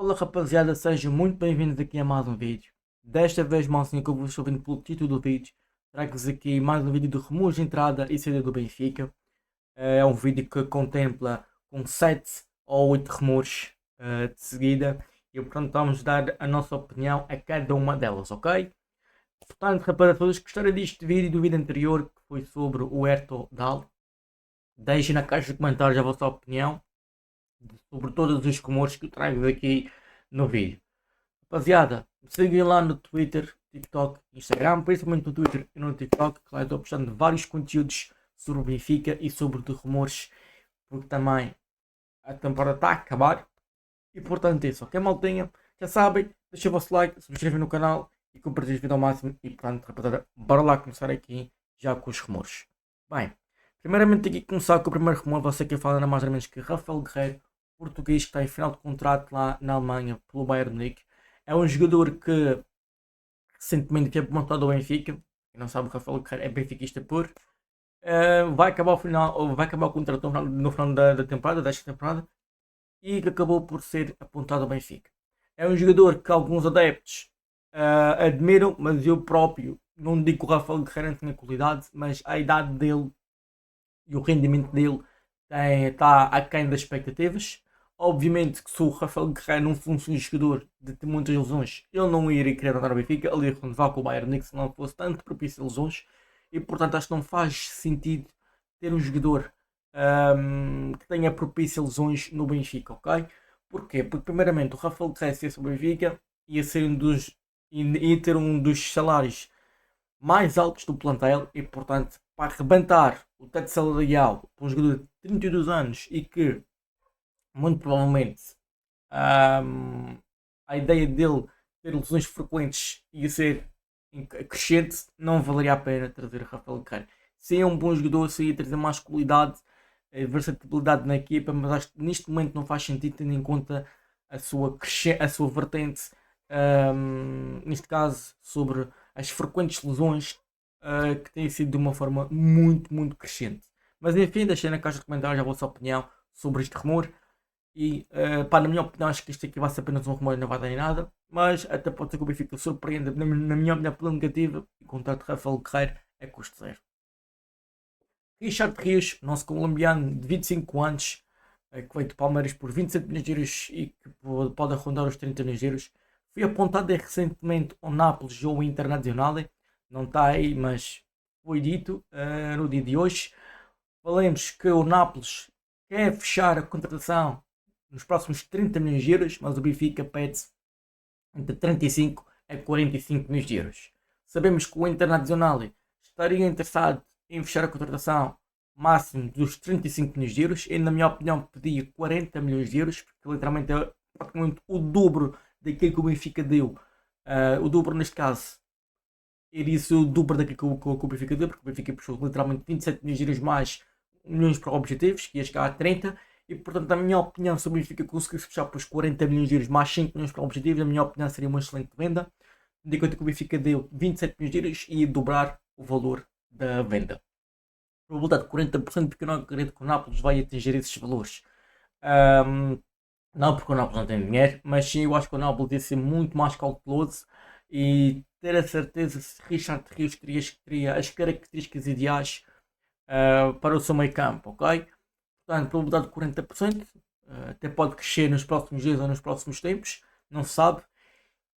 Olá rapaziada, sejam muito bem-vindos aqui a mais um vídeo. Desta vez, malzinho, que eu vos estou vendo pelo título do vídeo, trago-vos aqui mais um vídeo de rumores de entrada e saída do Benfica. É um vídeo que contempla com 7 ou 8 rumores de seguida e portanto vamos dar a nossa opinião a cada uma delas, ok? Portanto, rapaziada, se gostaram deste vídeo e do vídeo anterior que foi sobre o Herto Dal, deixem na caixa de comentários a vossa opinião sobre todos os rumores que eu trago aqui no vídeo. Rapaziada, me sigam lá no Twitter, TikTok, Instagram, principalmente no Twitter e no TikTok, que lá estou postando vários conteúdos sobre o Benfica e sobre de rumores, porque também a temporada está a acabar. E portanto é isso, ok maltinha? Já sabem, deixem o vosso like, subscrevem no canal e compartilhem o vídeo ao máximo. E portanto, rapaziada, bora lá começar aqui já com os rumores. Bem, primeiramente aqui começar com o primeiro rumor, você que fala nada mais ou menos que Rafael Guerreiro, português que está em final de contrato lá na Alemanha pelo Bayern Munique. É um jogador que recentemente foi montado ao Benfica. Quem não sabe, o Rafael Guerreiro é benfiquista por. Vai acabar o final, ou vai acabar o contrato no final da temporada, desta temporada, e que acabou por ser apontado ao Benfica. É um jogador que alguns adeptos admiram, mas eu próprio não digo que o Rafael Guerreiro não tenha qualidade, mas a idade dele e o rendimento dele está aquém das expectativas. Obviamente que se o Rafael Guerreiro não fosse um jogador de ter muitas lesões, ele não iria querer andar ao Benfica, ele ia renovar com o Bayern Munique se não fosse tanto propício a lesões. E portanto acho que não faz sentido ter um jogador que tenha propício a lesões no Benfica, ok? Porquê? Porque primeiramente o Rafael Guerreiro se fosse o Benfica ia ser ia ter um dos salários mais altos do plantel e portanto para arrebentar o teto salarial para um jogador de 32 anos e que muito provavelmente ahm, a ideia dele ter lesões frequentes ia ser crescente, não valeria a pena trazer Rafael Guerreiro. Se é um bom jogador, se ia trazer mais qualidade, versatilidade na equipa, mas acho que neste momento não faz sentido tendo em conta a sua vertente, neste caso sobre as frequentes lesões que têm sido de uma forma muito crescente. Mas enfim, deixei na caixa de comentários a vossa opinião sobre este rumor. E pá, na minha opinião, acho que isto aqui vai ser apenas um rumor e não vai dar em nada. Mas até pode ser que o Benfica surpreenda, na minha opinião, pela negativa. E o contrato de Rafael Guerreiro é custo zero. Richard Rios, nosso colombiano de 25 anos, que veio de Palmeiras por 27 milhões de euros e que pode arrondar os 30 milhões de euros, foi apontado recentemente ao Nápoles ou Internacional. Não está aí, mas foi dito no dia de hoje. Falemos que o Nápoles quer fechar a contratação nos próximos 30 milhões de euros, mas o Benfica pede entre 35 a 45 milhões de euros. Sabemos que o Internacional estaria interessado em fechar a contratação máximo dos 35 milhões de euros. E na minha opinião pedia 40 milhões de euros, porque literalmente é praticamente o dobro daquilo que o Benfica deu. O dobro neste caso iria ser o dobro daquilo que o Benfica deu, porque o Benfica puxou literalmente 27 milhões de euros mais milhões para objetivos, que ia chegar a 30. E portanto, na minha opinião, se o Benfica conseguisse fechar por os 40 milhões de euros mais 5 milhões para objetivos, na minha opinião seria uma excelente venda. De conta que o Benfica deu 27 milhões de euros e ia dobrar o valor da venda. Probabilidade de 40%, porque eu não acredito que o Nápoles vai atingir esses valores. Não porque o Nápoles não tem dinheiro, mas sim eu acho que o Nápoles ia ser muito mais cauteloso e ter a certeza se Richard Rios teria as características ideais para o seu meio campo, ok? Portanto, probabilidade de 40%, até pode crescer nos próximos dias ou nos próximos tempos, não se sabe.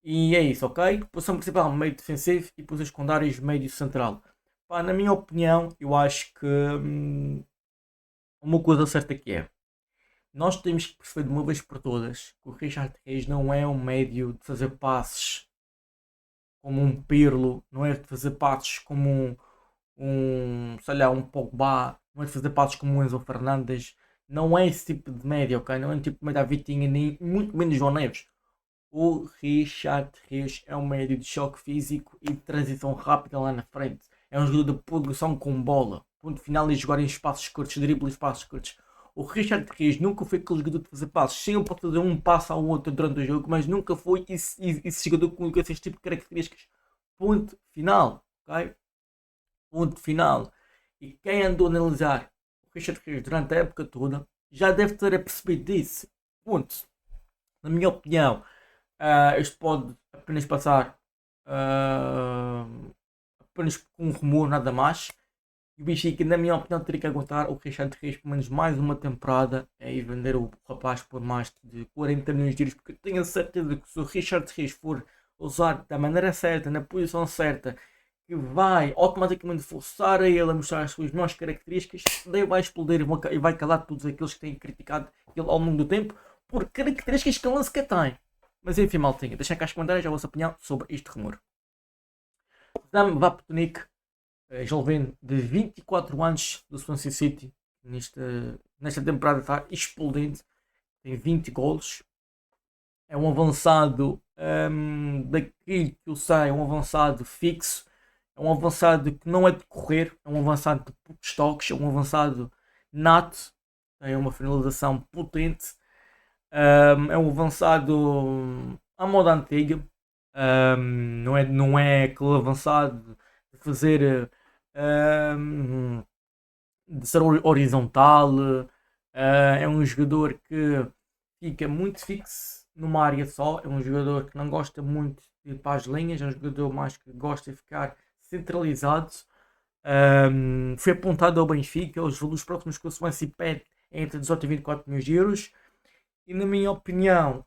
E é isso, ok? Posição principal, meio defensivo e posições secundárias, médio central. Pá, na minha opinião, eu acho que uma coisa certa que é, nós temos que perceber de uma vez por todas que o Richard Reis não é um médio de fazer passes como um Pirlo, não é de fazer passes como sei lá, um Pogba, não é de fazer passos como o Enzo Fernandes, não é esse tipo de média, ok? Não é um tipo de média Vitinha, nem muito menos João Neves. O Richard Rios é um médio de choque físico e de transição rápida lá na frente. É um jogador de progressão com bola. Ponto final e jogar em espaços curtos, drible em espaços curtos. O Richard Rios nunca foi aquele jogador de fazer passos. Sim, pode fazer um passo ao outro durante o jogo, mas nunca foi esse jogador com esse tipo de características. Ponto final, ok? Ponto final. E quem andou a analisar o Richard Rios durante a época toda já deve ter percebido disso. Ponto. Na minha opinião, isto pode apenas passar ah, apenas com um rumor, nada mais. E o Benfica, na minha opinião, teria que aguentar o Richard Reis pelo menos mais uma temporada e vender o rapaz por mais de 40 milhões de euros, porque eu tenho a certeza que se o Richard Reis for usado da maneira certa, na posição certa, que vai automaticamente forçar a ele a mostrar as suas melhores características, daí vai explodir e vai calar todos aqueles que têm criticado ele ao longo do tempo por características que ele não sequer tem. Mas enfim, maltinha, deixem cá os comentários a vossa opinião sobre este rumor. Dame Vapotnik, jovem de 24 anos do Swansea City, nesta temporada está explodindo, tem 20 golos, é um avançado daquilo que eu sei, é um avançado fixo, é um avançado que não é de correr, é um avançado de poucos toques, é um avançado nato, tem uma finalização potente, é um avançado à moda antiga, não é aquele avançado de fazer de ser horizontal, é um jogador que fica muito fixo numa área só, é um jogador que não gosta muito de ir para as linhas, é um jogador mais que gosta de ficar centralizado. Foi apontado ao Benfica, os próximos que o Swansea pede é entre 18 e 24 milhões de euros. E na minha opinião,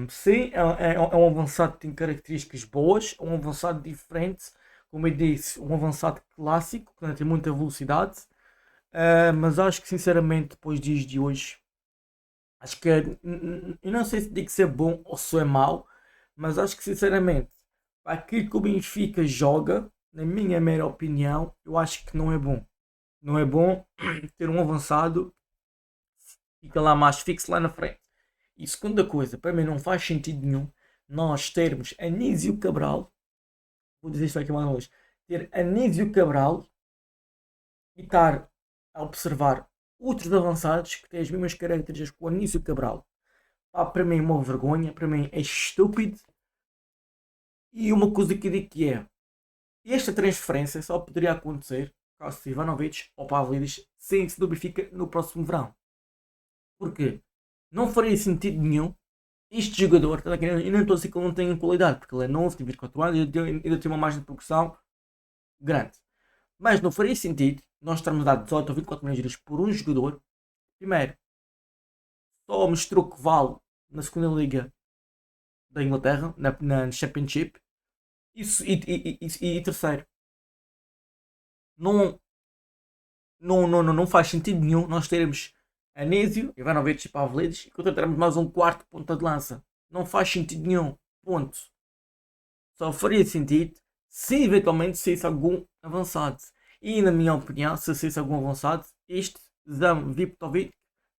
sim, é um avançado que tem características boas, é um avançado diferente, como eu disse, um avançado clássico, que não tem muita velocidade, mas acho que sinceramente, depois dias de hoje, acho que eu não sei se digo se é bom ou se é mau, mas acho que sinceramente, para aquilo que o Benfica joga, na minha mera opinião, eu acho que não é bom. Não é bom ter um avançado que fica lá mais fixo lá na frente. E segunda coisa, para mim não faz sentido nenhum nós termos Anísio Cabral, vou dizer isto aqui mais uma vez, ter Anísio Cabral e estar a observar outros avançados que têm as mesmas características que o Anísio Cabral. Para mim é uma vergonha, para mim é estúpido. E uma coisa que eu digo que é, esta transferência só poderia acontecer caso Ivanovic ou Pavlidis saísse do Benfica no próximo verão. Porquê? Não faria sentido nenhum este jogador, eu não estou a dizer que ele não tem qualidade, porque ele é novo, tem 24 anos e ainda tem uma margem de progressão grande. Mas não faria sentido nós estarmos a dar 18 ou 24 milhões de euros por um jogador. Primeiro, só mostrou que vale na segunda liga da Inglaterra, na Championship. E terceiro, não faz sentido nenhum nós termos Anísio, Ivanovic e Pavlidis e contratarmos mais um quarto ponta de lança. Não faz sentido nenhum. Ponto. Só faria sentido se eventualmente saísse algum avançado. E na minha opinião, se saísse algum avançado, este Zam Viptovic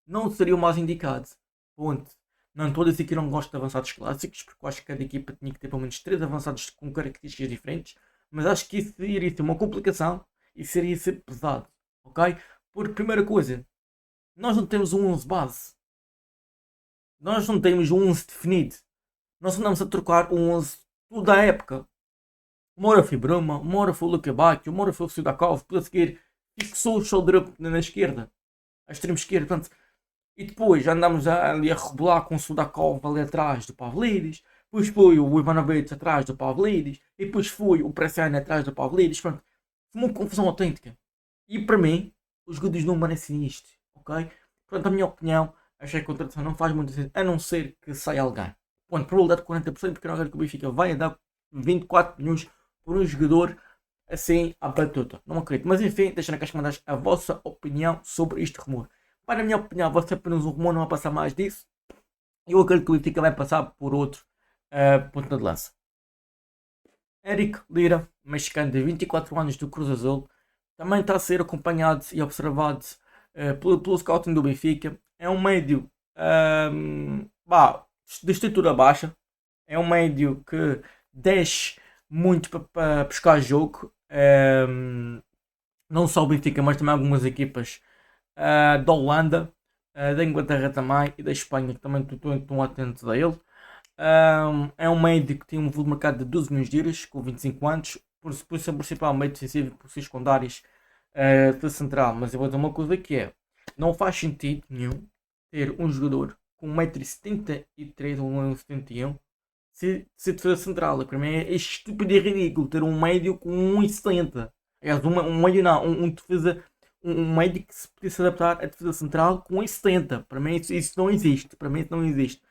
não seria o mais indicado. Ponto. Não estou a dizer que eu não gosto de avançados clássicos, porque eu acho que cada equipa tinha que ter pelo menos 3 avançados com características diferentes, mas acho que isso iria ser uma complicação e seria ser pesado. Ok? Porque, primeira coisa, nós não temos um 11 base. Nós não temos um 11 definido. Nós andamos a trocar um 11 toda a época. Uma hora foi Bruma, uma hora foi o Luka Bacchio, uma hora foi o Sudakov, depois a seguir fixou o shoulder na esquerda, a extrema esquerda, portanto, e depois andamos ali a rebolar com o Sudakov ali atrás do Pavlidis, depois foi o Ivanovic atrás do Pavlidis, e depois foi o Preciano atrás do Pavlidis, pronto, foi uma confusão autêntica. E para mim, os jogadores não merecem isto, ok? Portanto, a minha opinião, achei que a contratação não faz muito sentido, a não ser que saia alguém. Ponto, probabilidade de 40%, porque não quero que o Benfica vai dar 24 milhões por um jogador assim à batuta. Não acredito. Mas enfim, deixem na caixa de comentários a vossa opinião sobre este rumor. Para a minha opinião, vai ser apenas um rumor, não vai passar mais disso. Eu acredito que o Benfica vai passar por outro ponta de lança. Eric Lira, mexicano de 24 anos do Cruz Azul, também está a ser acompanhado e observado pelo scouting do Benfica. É um médio de estrutura baixa. É um médio que desce muito para buscar jogo. Não só o Benfica, mas também algumas equipas da Holanda, da Inglaterra também e da Espanha, que também estão atentos a ele. É um médio que tem um volume de mercado de 12 milhões de euros, com 25 anos, por ser principal meio defensivo por seus secundários da central. Mas eu vou dizer uma coisa que é, não faz sentido nenhum ter um jogador com 1,73m ou 1,71m ser defesa central. Para mim é estúpido e ridículo ter um médio com 1,70m. Aliás, um médio não, um defesa, um médio que se podia se adaptar à defesa central com 1,70m. Para mim isso não existe. Para mim isso não existe.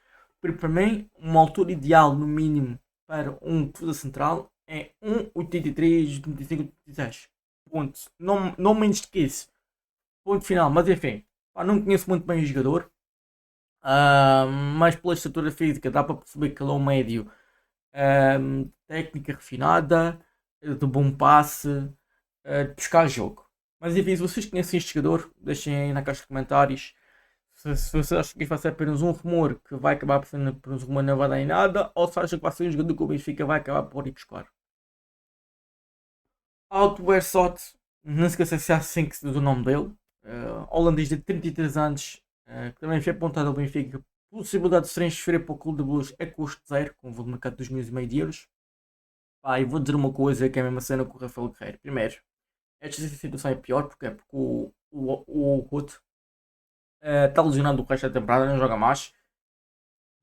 Para mim, uma altura ideal no mínimo para um defesa central é 1,83m, 85, 86. Ponto. Não menos do que isso. Ponto final. Mas enfim, pá, não conheço muito bem o jogador. Mas pela estatura física dá para perceber que ele é um médio, técnica refinada, de bom passe, de buscar jogo. Mas enfim, se vocês conhecem este jogador, deixem aí na caixa de comentários. Se vocês acham que isto vai ser apenas um rumor que vai acabar por ser apenas um rumor, não vai dar em nada, ou se acham que vai ser um jogador que o Benfica vai acabar por ir buscar. Outwear Sot, não se esqueça se é assim que se diz o nome dele, holandês de 33 anos, que também foi apontado ao Benfica. Possibilidade de se transferir para o Clube de Blues é custo zero, com um valor de mercado de 2,5 milhões de euros. E vou dizer uma coisa que é a mesma cena com o Rafael Guerreiro. Primeiro, esta situação é pior porque o Guto está lesionado o resto da temporada, não joga mais.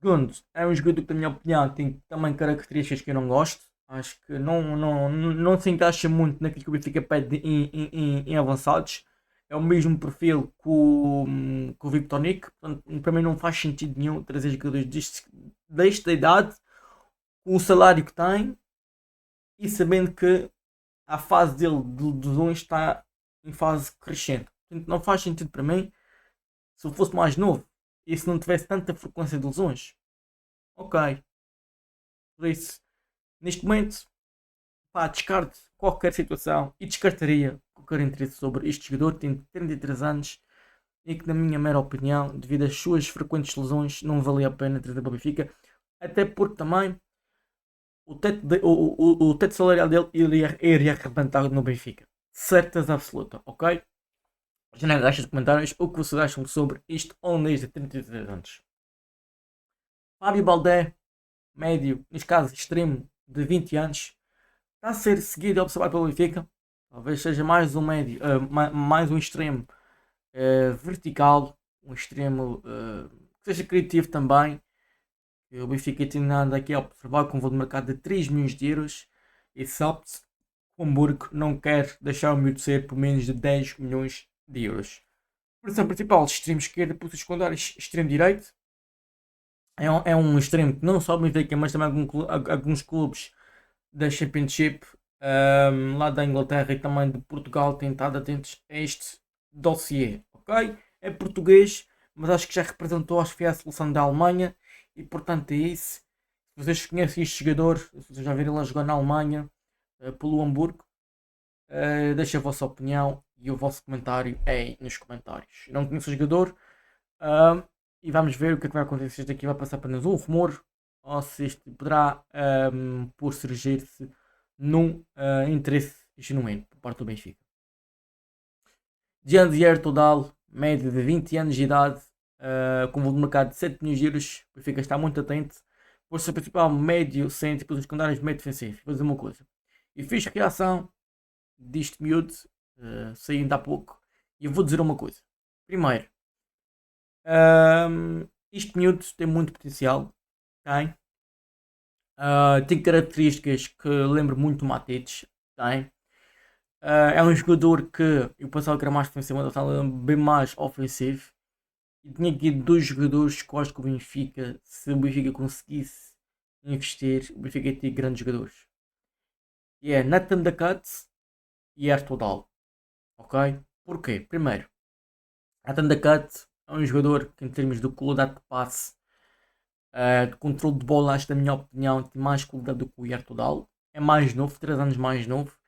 Segundo, é um jogador que, na minha opinião, tem também características que eu não gosto. Acho que não se encaixa muito naquilo que o Benfica pede em avançados. É o mesmo perfil que o Victor Nick. Portanto, para mim não faz sentido nenhum trazer jogadores desta idade, com o salário que tem e sabendo que a fase dele de lesões está em fase crescente. Portanto, não faz sentido para mim. Se eu fosse mais novo e se não tivesse tanta frequência de lesões, ok. Por isso, neste momento, pá, descarto qualquer situação e descartaria qualquer interesse sobre este jogador. Tem 33 anos e que, na minha mera opinião, devido às suas frequentes lesões, não valia a pena trazer para o Benfica. Até porque também o teto salarial dele iria arrebentar no Benfica. Certeza absoluta, ok? Já na caixa de comentários o que vocês acham sobre este holandês de 33 anos. Fábio Baldé, médio, neste caso extremo, de 20 anos, está a ser seguido e observado pelo Benfica. Talvez seja mais um médio, mais um extremo vertical, um extremo que seja criativo também. O Benfica tem nada aqui a observar com um valor de mercado de 3 milhões de euros e sabe-se que o Hamburgo não quer deixar o miúdo ser por menos de 10 milhões de euros. Posição principal, extremo esquerdo, posição secundária, extremo direito. É um extremo que não só o Benfica, mas também alguns clubes da Championship lá da Inglaterra e também de Portugal têm estado atentos a este dossiê, ok? É português, mas acho que já representou acho que foi a seleção da Alemanha e portanto é isso. Se vocês conhecem este jogador, se vocês já viram ele jogar na Alemanha pelo Hamburgo, deixem a vossa opinião e o vosso comentário aí nos comentários. Eu não conheço o jogador e vamos ver o que é que vai acontecer. Se isto aqui vai passar apenas um rumor ou se isto poderá por surgir-se num interesse genuíno por parte do Benfica. Jean-Pierre Todal, médio de 20 anos de idade, com volume de mercado de 7 milhões de euros. O Benfica está muito atento. Por ser principal, médio, centro, posições secundárias, médio defensivo. Vou dizer uma coisa. E fiz reação disto miúdo, saindo há pouco. E eu vou dizer uma coisa. Primeiro, este miúdo tem muito potencial. Tem. Tem características que lembram muito o Matites. Tem. É um jogador que eu pensava que era mais defensivo, mas ele está bem mais ofensivo. E tinha aqui dois jogadores que eu acho que o Benfica, se o Benfica conseguisse investir, o Benfica ia ter grandes jogadores. E é Nathan Dakat e Ertodal. Ok? Porquê? Primeiro, Nathan Dakat é um jogador que, em termos de qualidade de passe, de controle de bola, acho, na minha opinião, tem mais qualidade do que o Ertodal. É mais novo, 3 anos mais novo.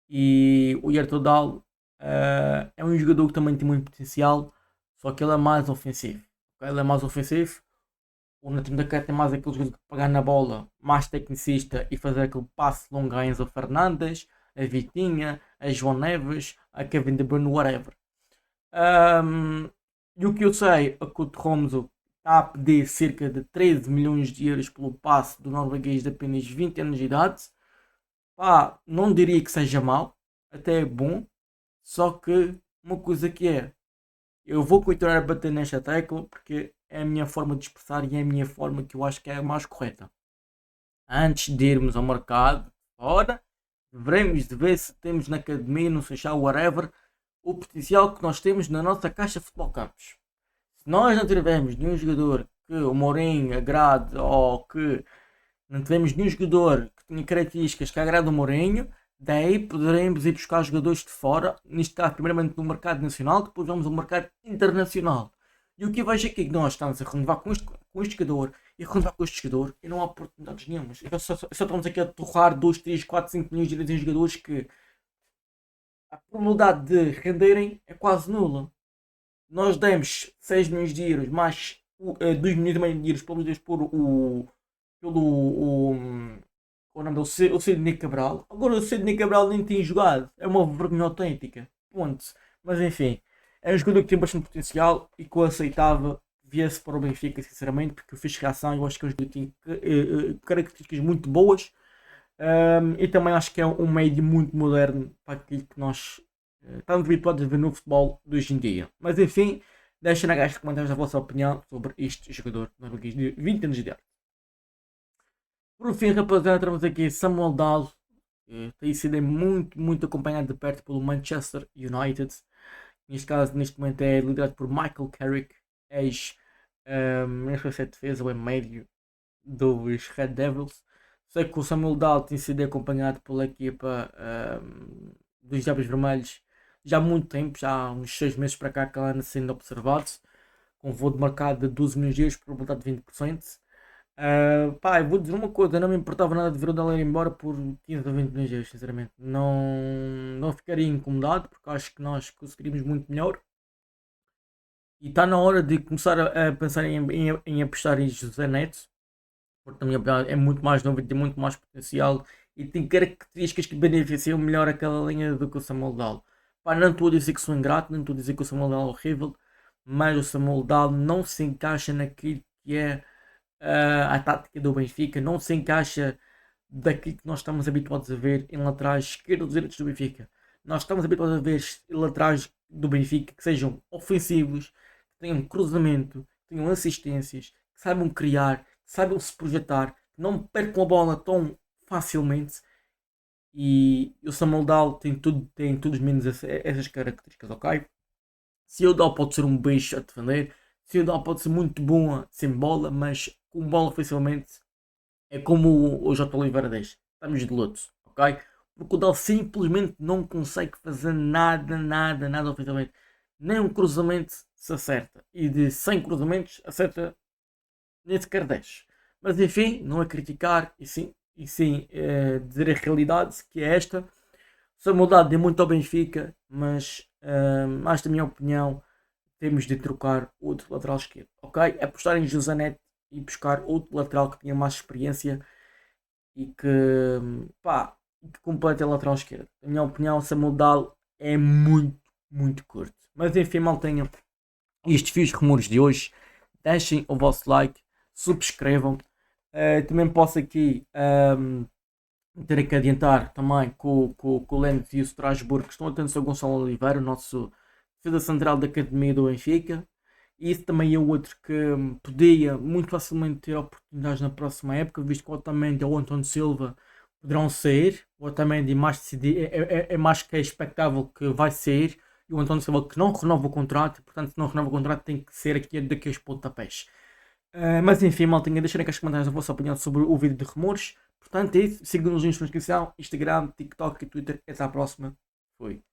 E o Ertodal é um jogador que também tem muito potencial, só que ele é mais ofensivo. Okay? Ele é mais ofensivo. O Nathan Dakat é mais aquele jogador que pegar na bola, mais tecnicista e fazer aquele passe longo a Enzo Fernandes, a Vitinha, a João Neves, a Kevin De Bruyne, whatever. E o que eu sei é que o Tromso está a pedir cerca de 13 milhões de euros pelo passe do norueguês de apenas 20 anos de idade. Pá, não diria que seja mau, até é bom, só que uma coisa que é, eu vou continuar a bater nesta tecla porque é a minha forma de expressar e é a minha forma que eu acho que é a mais correta. Antes de irmos ao mercado fora, devemos de ver se temos na academia, no Seixal, whatever, o potencial que nós temos na nossa caixa de futebol campos. Se nós não tivermos nenhum jogador que o Mourinho agrade ou que não tivermos nenhum jogador que tenha características que agrade o Mourinho, daí poderemos ir buscar jogadores de fora, neste caso primeiramente no mercado nacional, depois vamos ao mercado internacional. E o que eu vejo aqui é que nós estamos a renovar com este jogador e a renovar com este jogador e não há oportunidades nenhumas. Só estamos aqui a torrar 2, 3, 4, 5 milhões de euros em jogadores que a probabilidade de renderem é quase nula. Nós demos 6 milhões de euros mais 2 milhões e meio de euros por o nome dele, o Sidney Cabral. Agora o Sidney Cabral nem tem jogado. É uma vergonha autêntica. Ponto. Mas enfim, é um jogador que tem bastante potencial e que eu aceitava viesse para o Benfica, sinceramente, porque eu fiz reação e eu acho que é um jogador que tem características muito boas. E também acho que é um meio muito moderno para aquilo que nós estamos habituados a ver no futebol de hoje em dia. Mas enfim, deixem na caixa de comentários a vossa opinião sobre este jogador de 20 anos de idade. Por fim, rapaziada, temos aqui Samuel Dal, que tem sido muito acompanhado de perto pelo Manchester United. Neste caso, neste momento é liderado por Michael Carrick, defesa ou é médio dos Red Devils. Sei que o Samuel Dal tem sido acompanhado pela equipa dos Diabos Vermelhos já há muito tempo, já há uns 6 meses para cá que ela anda sendo observado, com um voo de mercado de 12 milhões de euros, probabilidade de 20%. Eu vou dizer uma coisa, não me importava nada de ver o Dal ir embora por 15 ou 20 milhões de euros, sinceramente. Não ficaria incomodado, porque acho que nós conseguiríamos muito melhor. E está na hora de começar a pensar em apostar em José Neto, porque na minha opinião é muito mais novo e tem muito mais potencial e tem características que beneficiam melhor aquela linha do que o Samuel Dal. Não estou a dizer que sou ingrato, não estou a dizer que o Samuel Dal é horrível, mas o Samuel Dal não se encaixa naquilo que é a tática do Benfica, não se encaixa daquilo que nós estamos habituados a ver em laterais esquerdos e direitos do Benfica. Nós estamos habituados a ver laterais do Benfica que sejam ofensivos, que tenham cruzamento, que tenham assistências, que saibam criar, que saibam se projetar, que não percam a bola tão facilmente. E o Samuel Dal tem tudo menos essas características, ok? Se o Dal pode ser um bicho a defender, se o Dal pode ser muito bom sem bola, mas com bola ofensivamente é como o J. Oliveira diz, estamos de luto, ok? Porque o Dal simplesmente não consegue fazer nada ofensivamente. Nem um cruzamento se acerta. E de 100 cruzamentos acerta nem sequer 10. Mas enfim, não é criticar e sim dizer a realidade que é esta. Samuel Dal deu muito ao Benfica, mas acho, na minha opinião, temos de trocar outro lateral esquerdo, ok? Apostar em José Neto e buscar outro lateral que tenha mais experiência e que complete a lateral esquerda. Na minha opinião, Samuel Dal é muito curto. Mas enfim, maltenha, estes foi os rumores de hoje. Deixem o vosso like, subscrevam. Também posso aqui ter que adiantar também com o Lentes e o Strasbourg, que estão atentos ao Gonçalo Oliveira, o nosso defesa central da Academia do Benfica. E esse também é outro que podia muito facilmente ter oportunidades na próxima época, visto que o Otamendi ou o António Silva poderão sair. O Otamendi é mais que expectável que vai sair. E o António Silva que não renova o contrato. E, portanto, se não renova o contrato tem que ser aqui daqui aos pontapés. Mas enfim, maltinha, deixarem aqui nos comentários a vossa opinião sobre o vídeo de rumores. Portanto é isso. Sigam-nos na descrição, Instagram, TikTok e Twitter. Até à próxima. Fui.